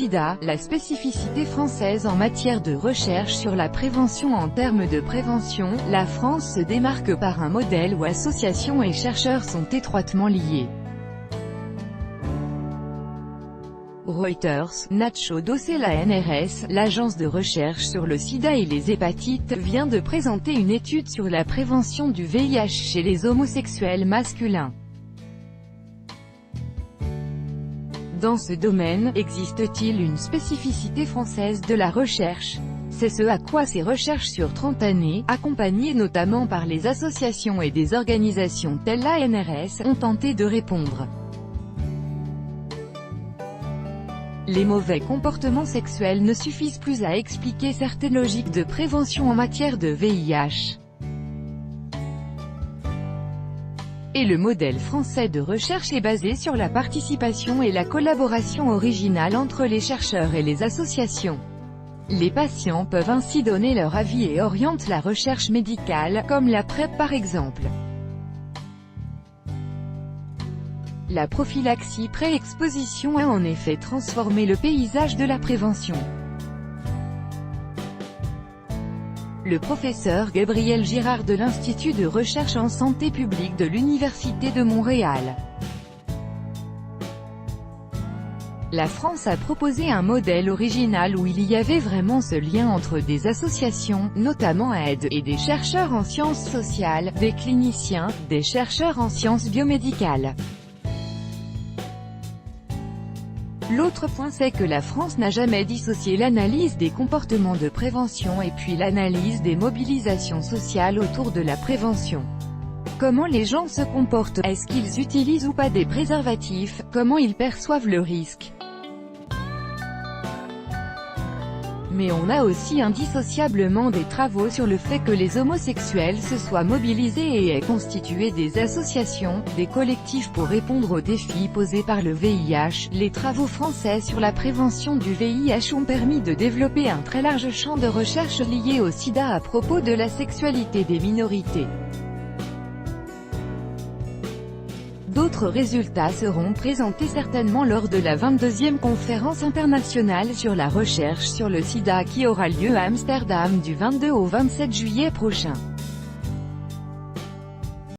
sida, la spécificité française en matière de recherche sur la prévention. En termes de prévention, la France se démarque par un modèle où associations et chercheurs sont étroitement liés. Reuters, Nacho Dossé. La NRS, l'agence de recherche sur le sida et les hépatites, vient de présenter une étude sur la prévention du VIH chez les homosexuels masculins. Dans ce domaine, existe-t-il une spécificité française de la recherche? C'est ce à quoi ces recherches sur 30 années, accompagnées notamment par les associations et des organisations telles la NRS, ont tenté de répondre. Les mauvais comportements sexuels ne suffisent plus à expliquer certaines logiques de prévention en matière de VIH. Et le modèle français de recherche est basé sur la participation et la collaboration originale entre les chercheurs et les associations. Les patients peuvent ainsi donner leur avis et orientent la recherche médicale, comme la PrEP par exemple. La prophylaxie pré-exposition a en effet transformé le paysage de la prévention. Le professeur Gabriel Girard de l'Institut de recherche en santé publique de l'Université de Montréal. La France a proposé un modèle original où il y avait vraiment ce lien entre des associations, notamment AIDE, et des chercheurs en sciences sociales, des cliniciens, des chercheurs en sciences biomédicales. L'autre point c'est que la France n'a jamais dissocié l'analyse des comportements de prévention et puis l'analyse des mobilisations sociales autour de la prévention. Comment les gens se comportent, est-ce qu'ils utilisent ou pas des préservatifs, comment ils perçoivent le risque. Mais on a aussi indissociablement des travaux sur le fait que les homosexuels se soient mobilisés et aient constitué des associations, des collectifs pour répondre aux défis posés par le VIH. Les travaux français sur la prévention du VIH ont permis de développer un très large champ de recherche lié au sida à propos de la sexualité des minorités. D'autres résultats seront présentés certainement lors de la 22e conférence internationale sur la recherche sur le sida qui aura lieu à Amsterdam du 22 au 27 juillet prochain.